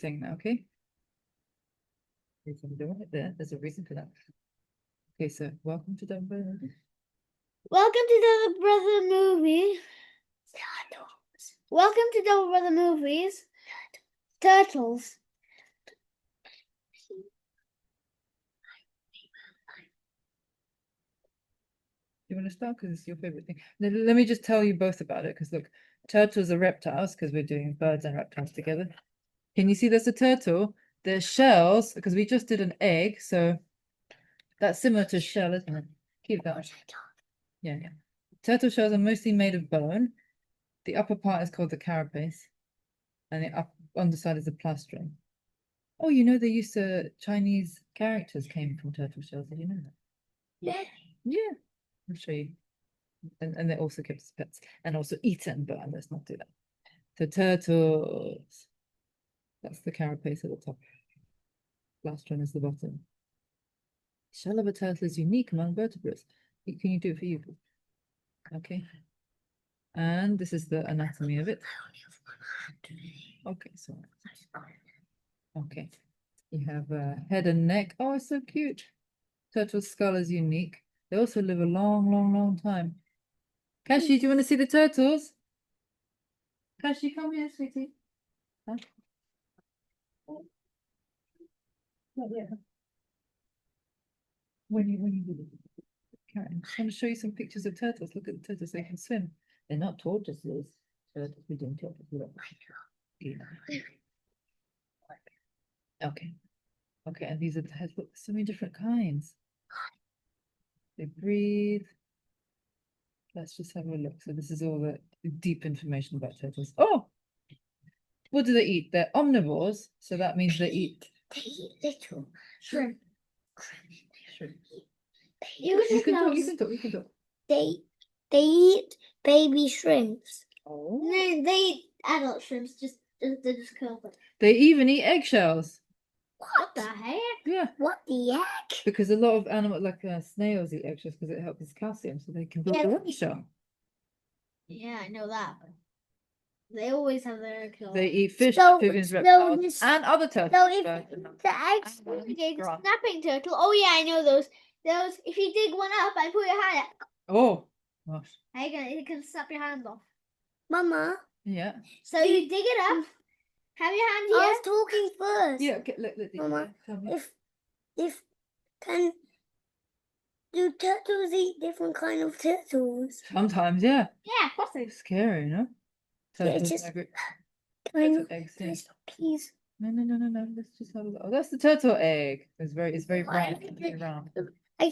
thing now, okay? You can do it there. There's a reason for that. Okay, so welcome to Double Brother. Welcome to Double Brother Movie. Welcome to Double Brother Movies. Turtles. You want to start because it's your favorite thing? Let me just tell you both about it because look, turtles are reptiles because we're doing birds and reptiles together. Can you see there's a turtle? Their shells, because we just did an egg, so that's similar to shell, isn't it? Keep that. Yeah, yeah. Turtle shells are mostly made of bone. The upper part is called the carapace, and the underside is the plastron. Oh, you know they used to Chinese characters came from turtle shells. Did you know that? Yeah. Yeah. I'll show you. And they're also kept as pets and also eaten, but let's not do that. So turtles. That's the carapace at the top. Plastron is the bottom. Shell of a turtle is unique among vertebrates. Can you do it for you? Okay. And this is the anatomy of it. Okay, so okay. You have a head and neck. Oh, it's so cute. Turtle's skull is unique. They also live a long, long, long time. Kashi, do you want to see the turtles? Kashi, come here, sweetie. Huh? Not yet. When you do this. Okay, I'm just going to show you some pictures of turtles. Look at the turtles, they can swim. They're not tortoises. Turtles, we don't tortoises. Yeah. Okay. Okay, and these are the heads. Look, so many different kinds. They breathe. Let's just have a look. So this is all the deep information about turtles. Oh, what do they eat? They're omnivores, so that means they eat Little shrimp. shrimp. You can talk. You can talk. You can talk. They eat baby shrimps. Oh. No, they eat adult shrimps. They're just curled. They even eat eggshells. What the heck? Yeah. What the heck? Because a lot of animals, like snails, eat eggshells because it helps with calcium, so they can build their eggshell. Yeah, I know that. They always have their eggshells. They eat fish, amphibians, reptiles, and other turtles. So if the eggs snapping turtle, oh yeah, I know those. Those, if you dig one up and put your hand up. Oh, gosh. It can snap your hand off. Mama. Yeah. So you dig it up. Have your hand here. I was talking first. Yeah. Okay. Look. Mama, if do turtles eat different kind of turtles? Sometimes, yeah. Yeah, of course they do. Scary, you know? Turtles just eggs, please. No. Let's just have a look. Oh, that's the turtle egg. It's very round. Very round. Can I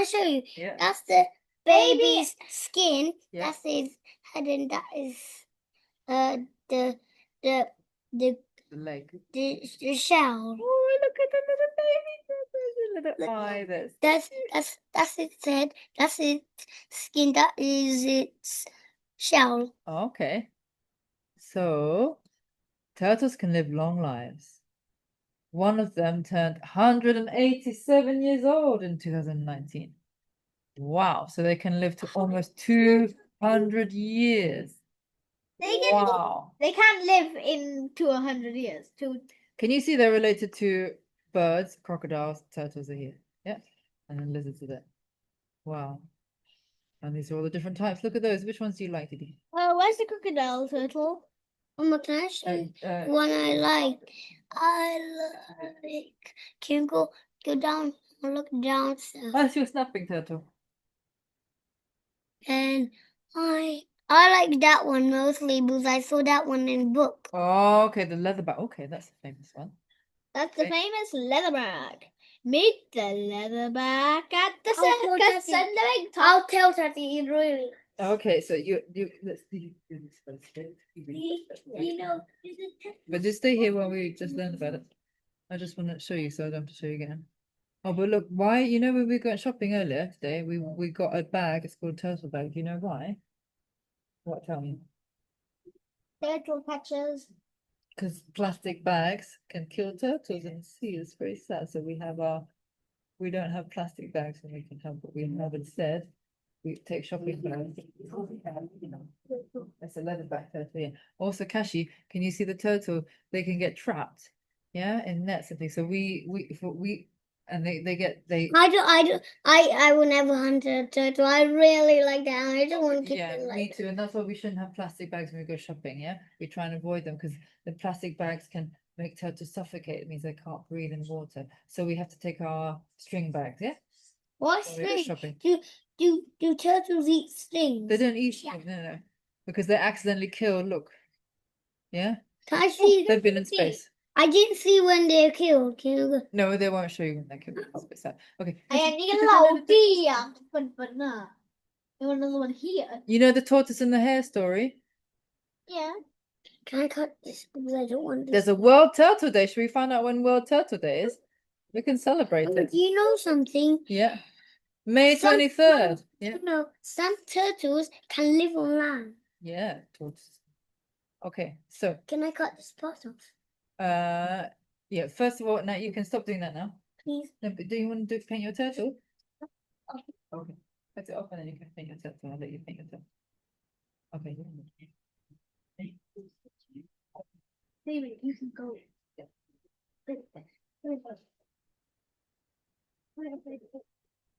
show you? Yeah. That's the baby's skin. Yeah. That's his head, and that is the leg. The shell. Oh, look at the little baby. Little eye. That's its head. That's its skin. That is its shell. Okay. So turtles can live long lives. One of them turned 187 years old in 2019. Wow. So they can live to almost 200 years. Wow. They can't live into 100 years. Can you see they're related to birds, crocodiles, turtles are here. Yeah. And then lizards are there. Wow. And these are all the different types. Look at those. Which ones do you like to eat? Where's the crocodile turtle? Mama, can I show you one I like? Can you go down and look down? That's your snapping turtle. And I like that one mostly because I saw that one in book. Oh, okay, the leatherback. Okay, that's the famous one. That's the famous leatherback. Meet the leatherback at the circus and the big top. I'll tell Tati, really. Okay, so let's do this first. You know, but just stay here while we just learn about it. I just want to show you, so I don't have to show you again. Oh, but look, why? You know, when we went shopping earlier today, we got a bag. It's called a turtle bag. Do you know why? What? Tell me. Turtle patches. Because plastic bags can kill turtles in the sea. It's very sad. So we don't have plastic bags and we can help what we have instead. we take shopping. That's a leatherback turtle. Yeah. Also, Kashi, can you see the turtle? They can get trapped, yeah, in nets and things. So we and they. I will never hunt a turtle. I really like that. I don't want to keep Yeah, it me like too. And that's why we shouldn't have plastic bags when we go shopping. Yeah, we try and avoid them because the plastic bags can make turtles suffocate. It means they can't breathe in water. So we have to take our string bags. Yeah. what When we go string? shopping. Do turtles eat strings? They don't eat string. No, because they accidentally kill. Look. Yeah. Can I see? They've been in space. I didn't see when they're killed. Can you go? No, they won't show you when they're killed. It's a bit sad. Okay. Ayan, hindi ka lauti. But na. There was another one here. You know the tortoise and the hare story? Yeah. Can I cut this because I don't want this? There's a World Turtle Day. Should we find out when World Turtle Day is? We can celebrate it. Do you know something? Yeah. May 23rd. Yeah. No, some turtles can live on land. Yeah, tortoise. Okay, so Can I cut this part off? yeah, first of all, now you can stop doing that now. Please. No, but do you want to paint your turtle? Okay. Cut it off and then you can paint your turtle. I'll let you paint your turtle. Okay. David, you can go.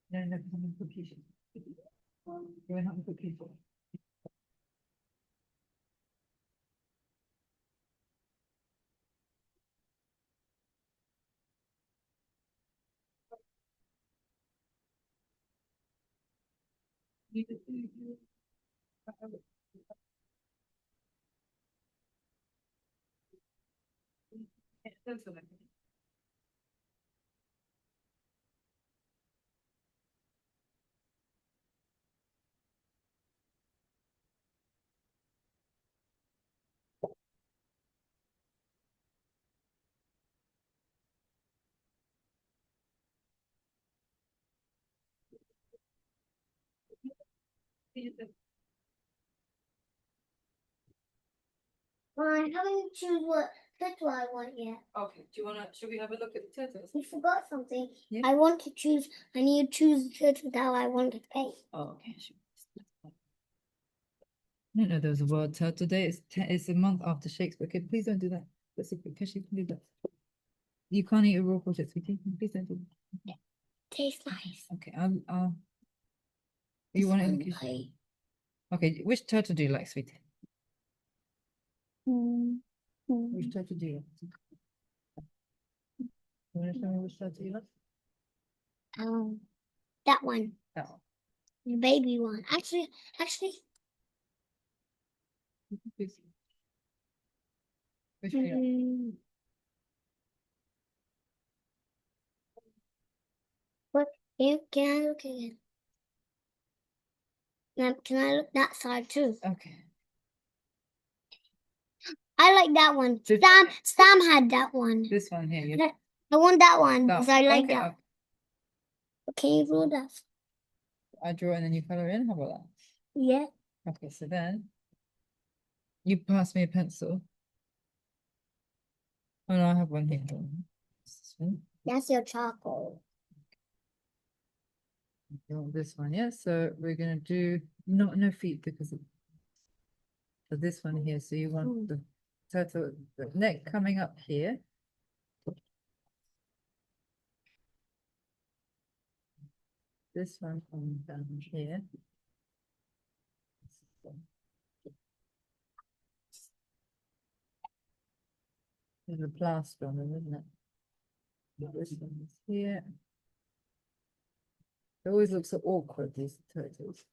No, I'm having cookies. You're having cookies. I haven't choose what turtle I want yet. Okay, should we have a look at the turtles? You forgot something. Yeah. I want to choose. I need to choose the turtle that I want to paint. Oh, okay, sure. I didn't know there was a World Turtle Day. It's a month after Shakespeare. Okay, please don't do that. That's a because you can do that. You can't eat a raw project, sweetie. Please don't do that. Tastes nice. Okay, I'll. You want it? Okay, which turtle do you like, sweetie? Which turtle do you like? You want to show me which turtle you like? That one. That one. The baby one. Actually, Please. Which do you like? What? Can I look again? Now, can I look that side too? Okay. I like that one. This- Sam had that one. This one here. Yeah. I want that one That because I like okay, that. Can you draw that? I draw and then you color in. How about that? Yeah. Okay, so then you pass me a pencil. Oh no, I have one here. This one. That's your charcoal. This one, yeah. So we're gonna do no feet because so this one here. So you want the turtle, the neck coming up here. This one coming down here. There's a plaster on them, isn't it? This one is here. It always looks so awkward, these turtles.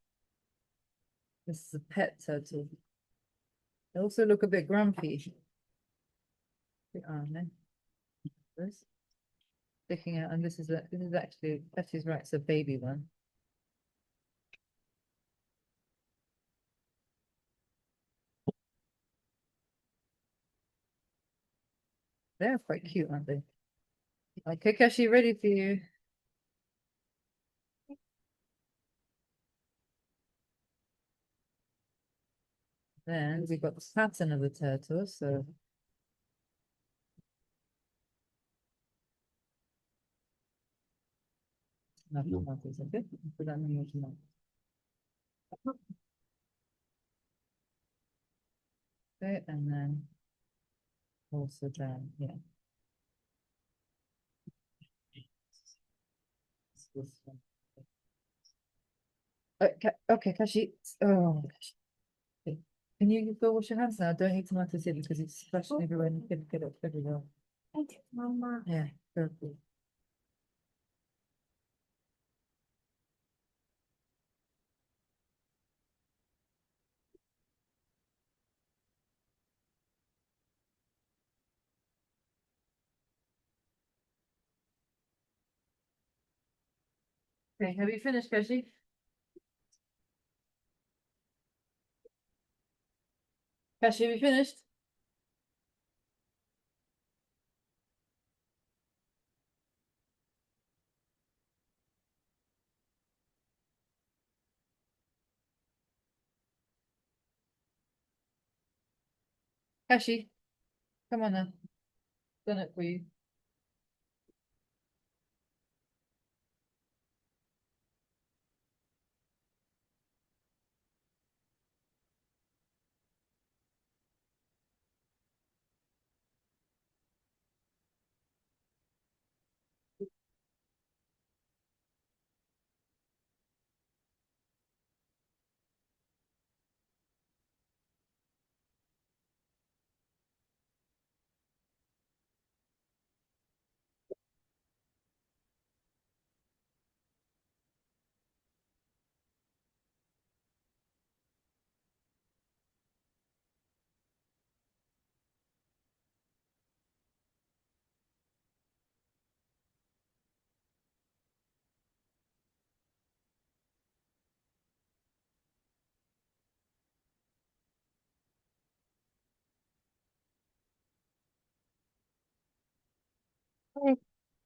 This is a pet turtle. They also look a bit grumpy. Aren't they? This sticking out, and this is actually Betty's right, it's a baby one. They're quite cute, aren't they? Like Kakashi, ready for you. Then we've got the pattern of the turtle, so nothing, okay. Put that in the mark. Okay, and then also down here. It's this one. Okay, Kashi. Oh, gosh. Okay. Can you go wash your hands now? Don't eat tomatoes here because it's splashing everywhere and you can get it everywhere. Thanks, Mama. Yeah, perfect. Okay, have you finished, Kashi? Kashi, have you finished? Kashi, come on now. Done it for you.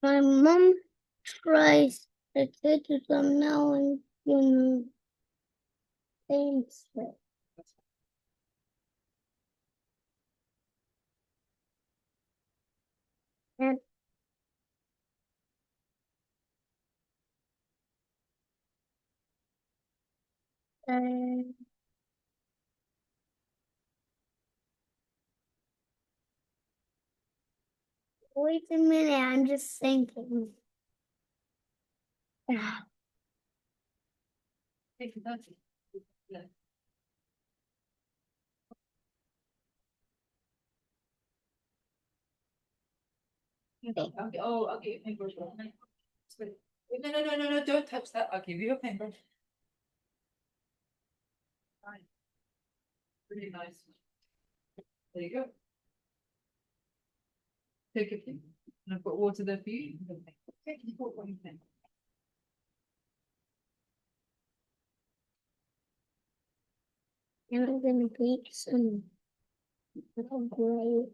My mom tries to take some now and things. And wait a minute, I'm just thinking. Take it, that's it. Yeah. Okay, oh, I'll get your paintbrush. No, don't touch that. I'll give you a paintbrush. Fine. Really nice. There you go. Take a thing. And I've got water there for you. Okay, you put what you think. And I'm gonna make some little gray.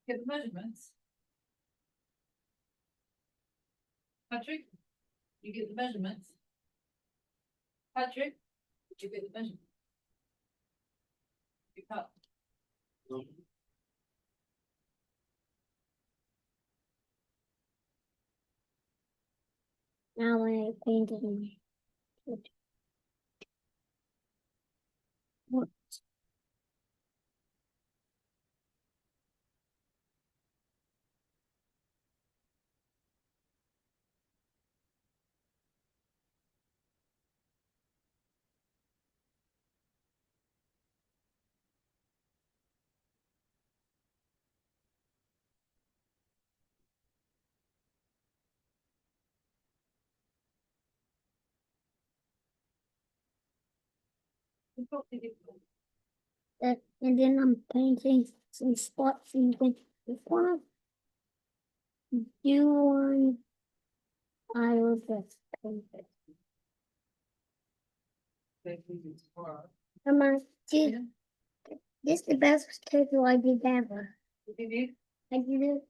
Get the measurements. Patrick, you get the measurements. Patrick, did you get the measurements? You cut. Now I painted what? And then I'm painting some spots and then before I do one, I will just paint it. Mama, this is the best turtle I did ever. Did you? I did it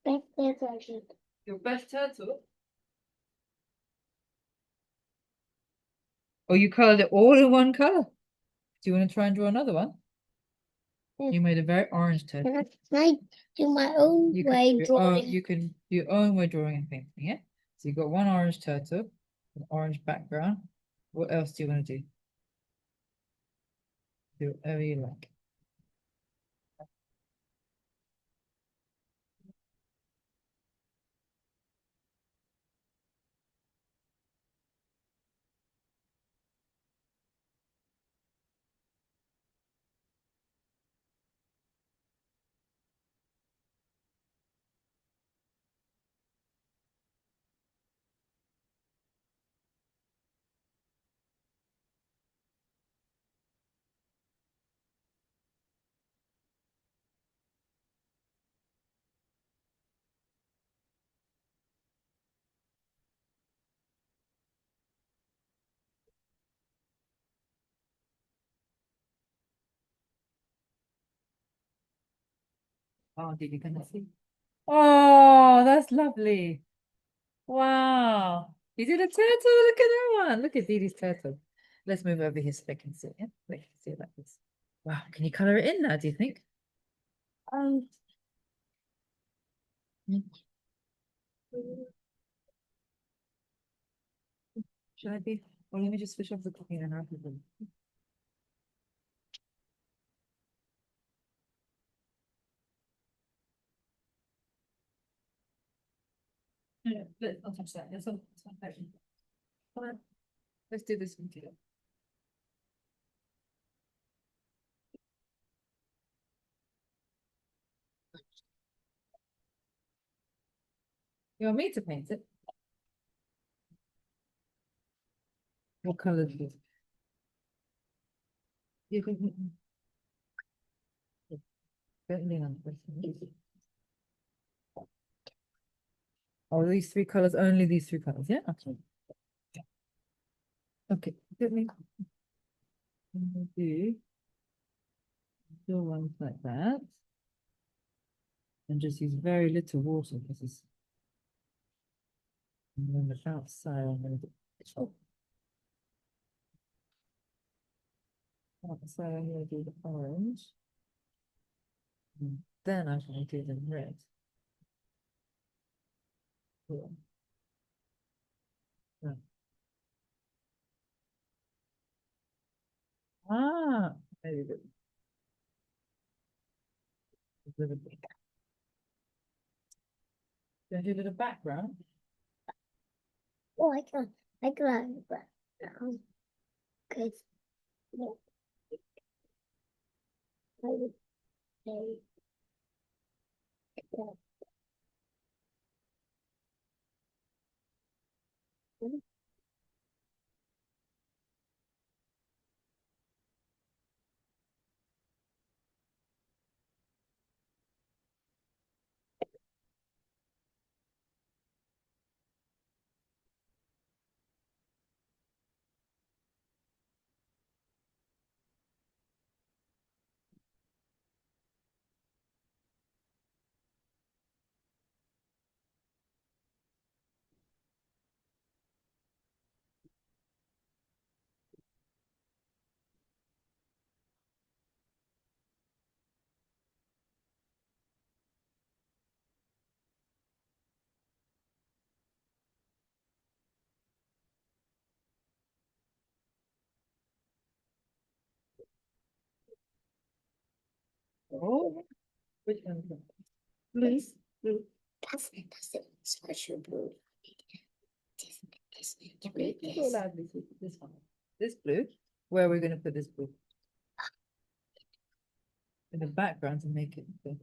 best turtle I did. Your best turtle? Oh, you colored it all in one color. Do you want to try and draw another one? You made a very orange turtle. Can I do my own You way can, drawing? you can do your own way drawing and painting, yeah? So you got one orange turtle, an orange background. What else do you want to do? Do whatever you like. Oh, did you gonna see? Oh, that's lovely. Wow. You did a turtle. Look at that one. Look at Dee Dee's turtle. Let's move over here so they can see it. They can see it like this. Wow. Can you color it in now, do you think? Um, Mm. Should I be? Well, let me just switch off the cooking and I'll do them. Yeah, I'll touch that. That's all. That's fine. Come on. Let's do this one together. You want me to paint it? What color is it? You can. Don't lean on this. Oh, these three colors, only these three colors, yeah? Okay. Okay, let me do ones like that. And just use very little water because it's on the outside. I'm going to do outside, I'm going to do the orange. And then I'm going to do the red. Yeah. Yeah. Ah, very good. A little bit. Then do a little background. oh, I can, because I would say that. Oh, which one? Blue. Blue. That's the special blue. Go loudly, this one. This blue. Where are we going to put this blue? In the background to make it good.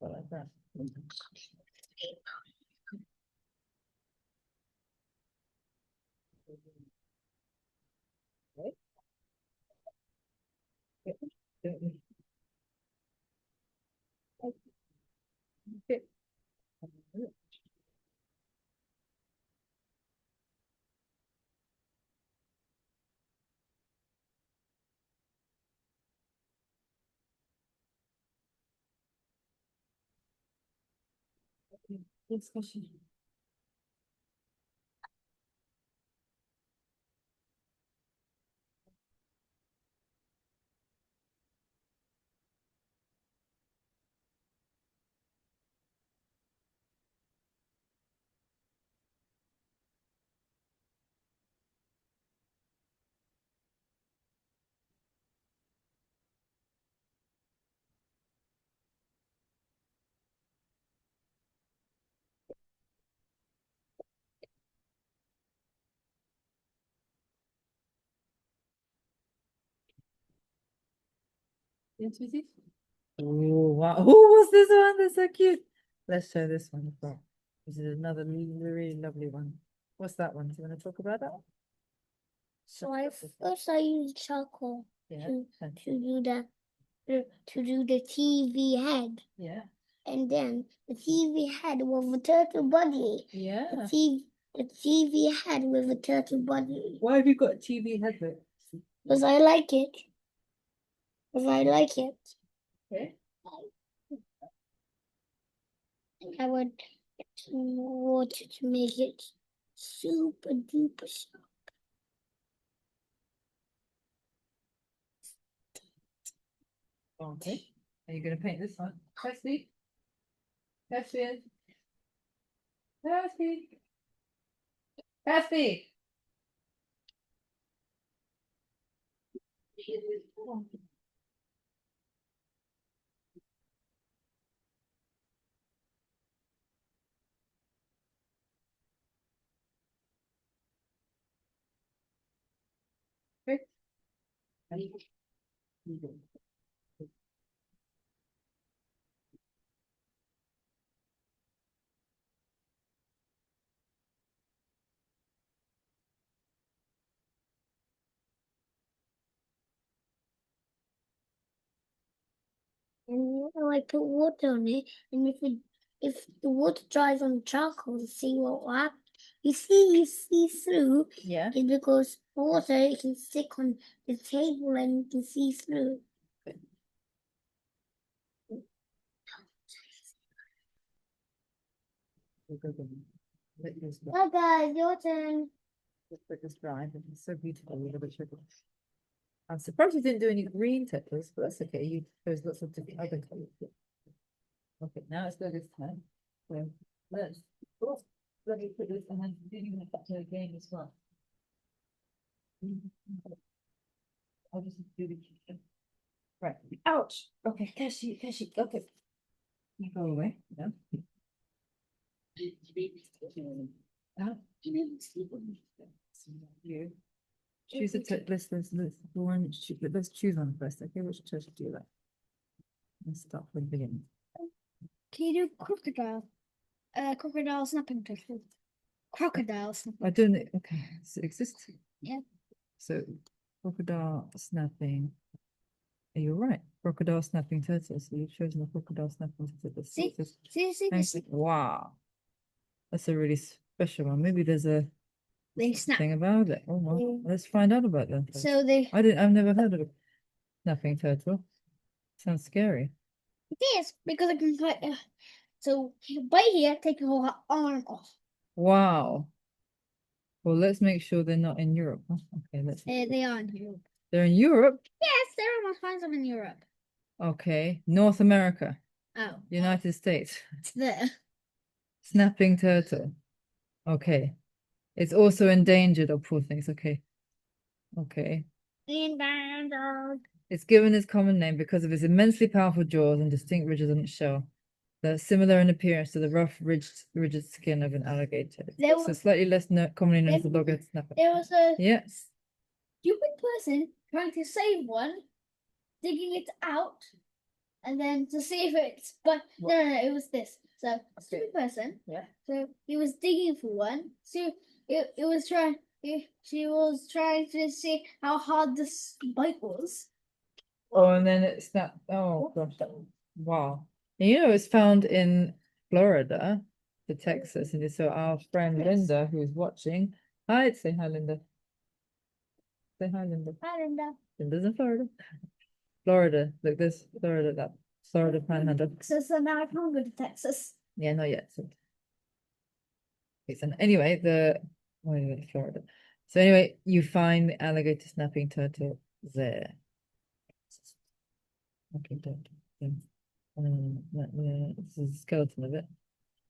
Like that. Right? Okay. Discussion. Yes, we see. Oh, wow. Oh, what's this one? That's so cute. Let's show this one as well. This is another really lovely one. What's that one? Do you want to talk about that one? So first I used charcoal Yeah. to do the TV head. Yeah. And then the TV head with a turtle body. Yeah. The TV head with a turtle body. Why have you got a TV head with? Because I like it. Because I like it. Okay. And I would get some water to make it super duper sharp. Okay. Are you going to paint this one? Kirsty? Kirsty? Kirsty? Kirsty? Okay. And I put water on it, and if the water dries on charcoal, see what will happen. You see through. Yeah. It's because water it can stick on the table and you can see through. Hi guys, your turn. Let this dry. It's so beautiful with the sugar. I'm surprised you didn't do any green tetras, but that's okay. You there's lots of different other colors. Okay, now it's Doug's time. So let's let me put this and then do you want to again as well? I'll just do the kitchen. Right. Ouch. Okay, Kashi, okay. You go away. Yeah. You choose a let's choose one first. Okay, which touch do you like? Let's start from the beginning. Can you do crocodile? Crocodile snapping turtle. Crocodile snapping. I don't know. Okay, does it exist? Yeah. So crocodile snapping. You're right. Crocodile snapping turtle. So you've chosen a crocodile snapping turtle. See? Wow. That's a really special one. Maybe there's a They snap. thing about it. Oh well, let's find out about that first. So I've never heard of a snapping turtle. Sounds scary. it is because I can cut. So bite here, take your whole arm off. Wow. Well, let's make sure they're not in Europe. Huh? Okay, let's. They are in Europe. They're in Europe. Yes, there almost find them in Europe. Okay, North America, Oh, United States. it's there. Snapping turtle. Okay. It's also endangered, oh poor things. Okay. Okay. It's given its common name because of its immensely powerful jaws and distinct ridges on its shell. They're similar in appearance to the rough, rigid skin of an alligator. So slightly less commonly known as the logger snapper. There was a Yes. stupid person trying to save one, digging it out, and then to see if it's. But no, it was this. So stupid person. Yeah. So he was digging for one. So it was trying. She was trying to see how hard this bite was. Oh, and then it snapped. Oh gosh. Wow. And you know, it's found in Florida, to Texas. And so our friend Linda, who's watching. Hi, say hi, Linda. Say hi, Linda. Hi, Linda. Linda's in Florida. Florida. Look, this Florida, that Florida panhandle. So now I can't go to Texas. Yeah, not yet. So. Okay, so anyway, Florida. So anyway, you find the alligator snapping turtle there. Okay, this is a skeleton of it.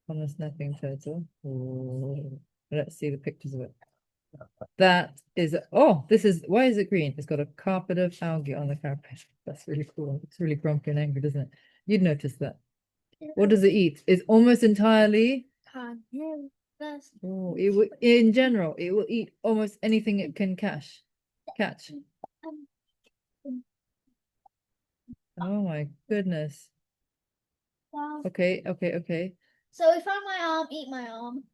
On a snapping turtle. Oh, let's see the pictures of it. That is, why is it green? It's got a carpet of algae on the carpet. That's really cool. It's really grumpy and angry, doesn't it? You'd notice that. What does it eat? It's almost entirely. Oh, in general, it will eat almost anything it can catch. Oh my goodness. Wow. Okay, okay, okay. So if on my arm, eat my arm.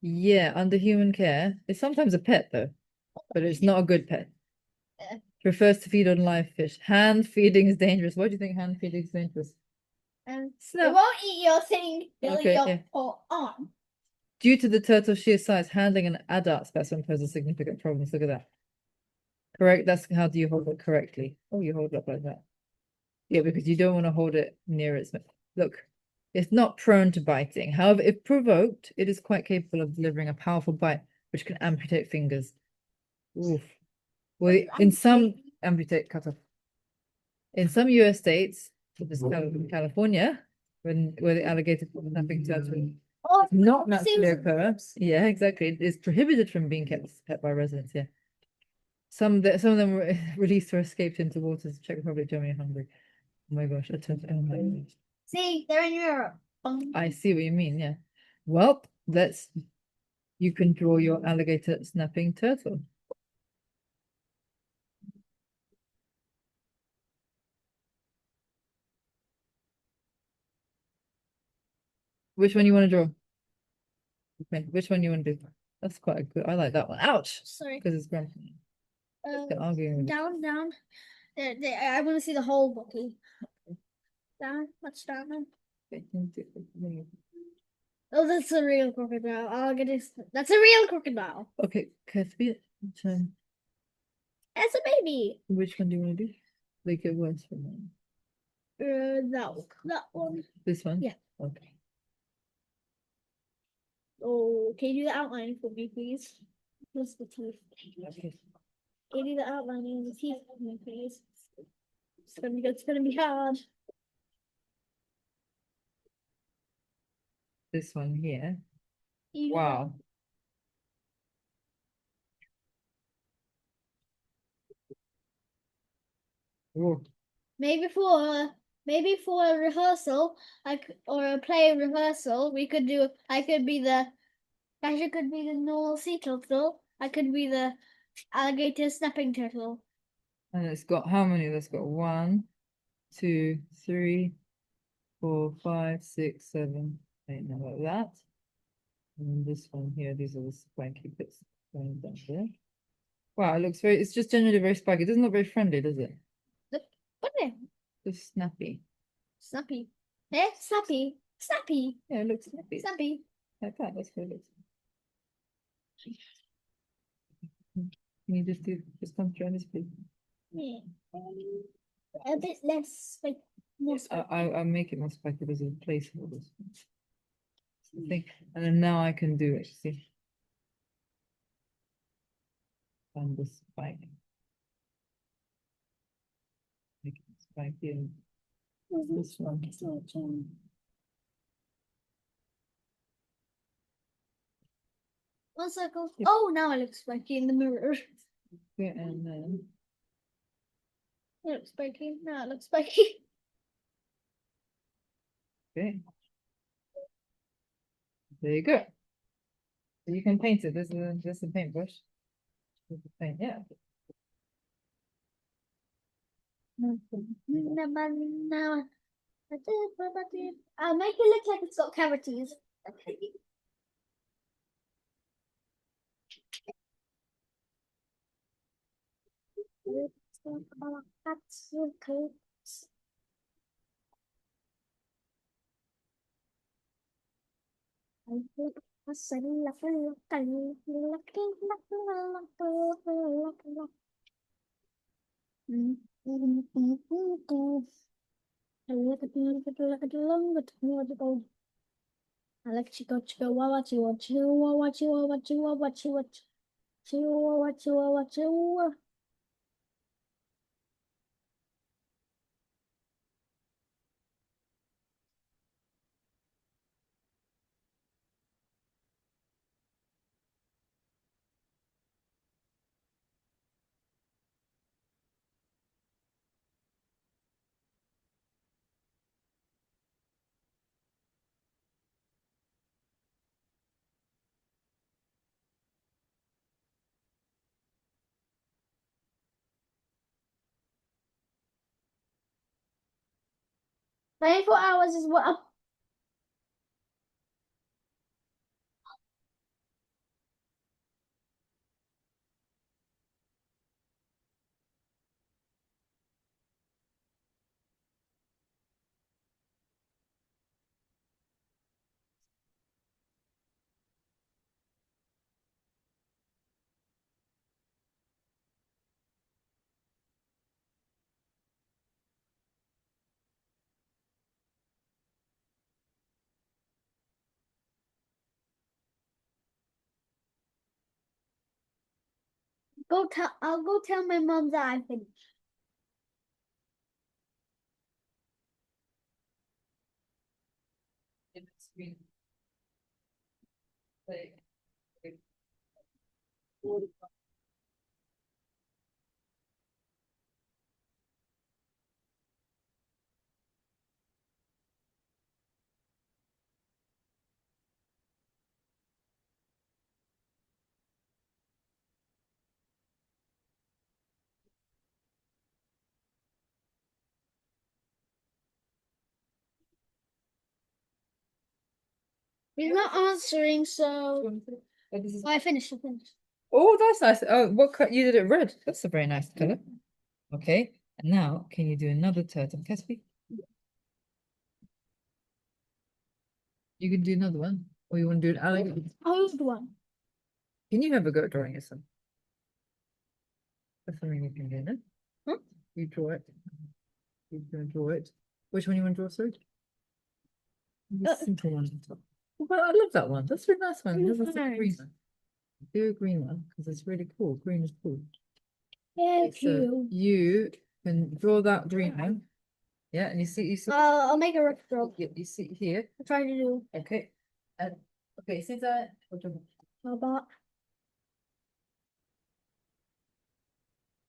Yeah, under human care. It's sometimes a pet though, but it's not a good pet. Yeah. Prefers to feed on live fish. Hand feeding is dangerous. Why do you think hand feeding is dangerous? And it Snap. won't eat your thing, it'll Okay, eat your yeah. arm. Due to the turtle's sheer size, handling an adult specimen poses significant problems. Look at that. Correct. That's how do you hold it correctly? Oh, you hold it up like that. Yeah, because you don't want to hold it near its mouth. Look, it's not prone to biting. However, if provoked, it is quite capable of delivering a powerful bite, which can amputate fingers. Oof. Well, in some amputate cut off. In some US states, such as California, where the alligator snapping turtle Oh, not naturally seems- occur. Yeah, exactly. It is prohibited from being kept as a pet by residents. Yeah. Some of them were released or escaped into waters of Czech Republic, Germany, and Hungary. Oh my gosh, oh my gosh. See, they're in Europe. I see what you mean, yeah. Well, you can draw your alligator snapping turtle. Which one you want to draw? Okay, which one you want to do? That's quite a good. I like that one. Ouch! Sorry. Because it's grumpy. They're Uh, arguing with it. down. I want to see the whole body. Down, much down. Okay, Oh, that's a real crocodile. I'll get it. That's a real crocodile. okay, Cuthbert, That's a baby. which one do you want to do? Make it worse for me. That one. This one? Yeah. Okay. Oh, can you do the outline for me, please? Just the teeth. Okay. Can you do the outlining of the teeth for me, please? It's gonna be good. It's gonna be hard. This one here. You- Wow. Ooh. Maybe for a rehearsal, or a play rehearsal, we could do. I could be the normal sea turtle. I could be the alligator snapping turtle. And it's got how many? That's got 1, 2, 3, 4, 5, 6, 7, 8. Now like that. And then this one here, these are the spiky bits going down there. Wow, it looks it's just generally very spiky. It doesn't look very friendly, does it? Look, what the Just snappy. snappy? Eh, snappy, snappy, Yeah, it looks snappy. snappy. Like that, that's what it looks. Can you just come try this, please? Yeah, a bit less like more Yes, spiky. I'll make it more spiky as a placeholder. I think, and then now I can do it. See, and the spike, make it spiky, and this one. One circle. Yep. Oh, now it looks spiky in the mirror. Yeah, and then It looks spiky. Now it looks spiky. okay, there you go. So you can paint it. There's a paintbrush. There's a paint, yeah. Now, I'll make it look like it's got cavities. Let's talk about cats and coats. I like chico chihuahua chihuahua chihuahua chihuahua chihuahua chihuahua chihuahua chihuahua chihuahua. 24 hours is what I'm I'll go tell my mom that I finished. He's not answering, so I finished. Oh, that's nice. Oh, what cut you did it red? That's a very nice color. Okay, and now can you do another turtle, Caspi? You can do another one, or you want to do an alligator? Old one. Can you have a go at drawing yourself? That's something you can do, no? Huh? You draw it. You're gonna draw it. Which one you want to draw, sorry? The simple one on top. Well, I love that one. That's a really nice one. This is a green Nice. one. Do a green one because it's really cool. Green is cool. Thank So you. you can draw that green one. Yeah, and you see, I'll make a rough draw. you see here. I'll try to do. Okay. And okay, since I How about?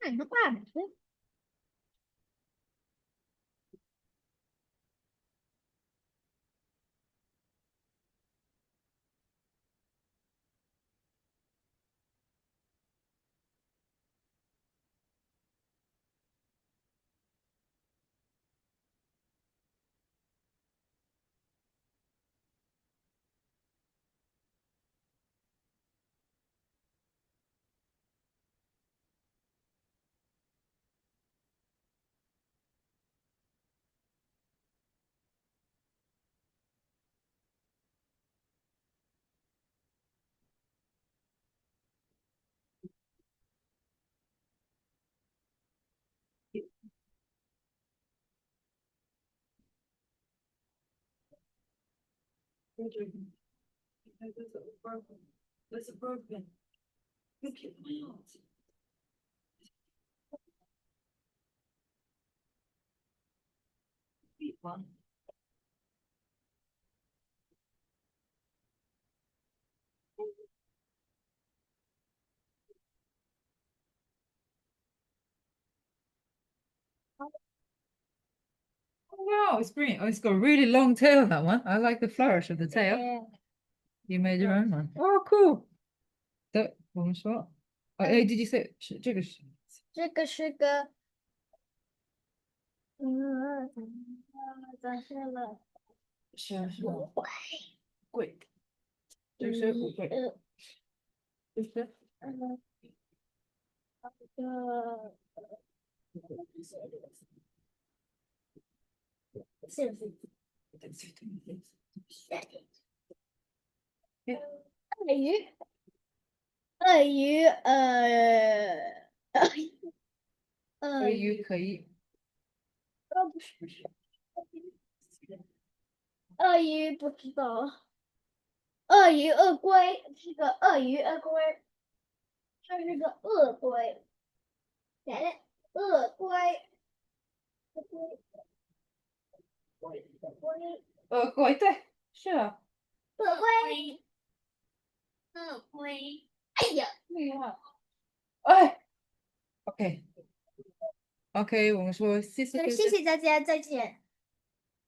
Not bad, actually. That's a broken. Look at my art. One. Oh, wow, it's green. Oh, it's got a really long tail, that one. I like the flourish of the tail. Yeah. You made your own one. Oh, cool. That one shot. Oh, hey, did you say Jiggish? 这个是个，咋是了？是我贵，这是不贵，就是鳄鱼，鳄鱼，鳄鱼可以，不是，鳄鱼不知道，鳄鱼鳄龟是个鳄鱼鳄龟，它是个鳄龟，来了，鳄龟，鳄龟，鳄龟，贵对，是啊，鳄龟，鳄龟，哎呀，厉害，哎，OK，OK，我们说谢谢，谢谢大家，再见。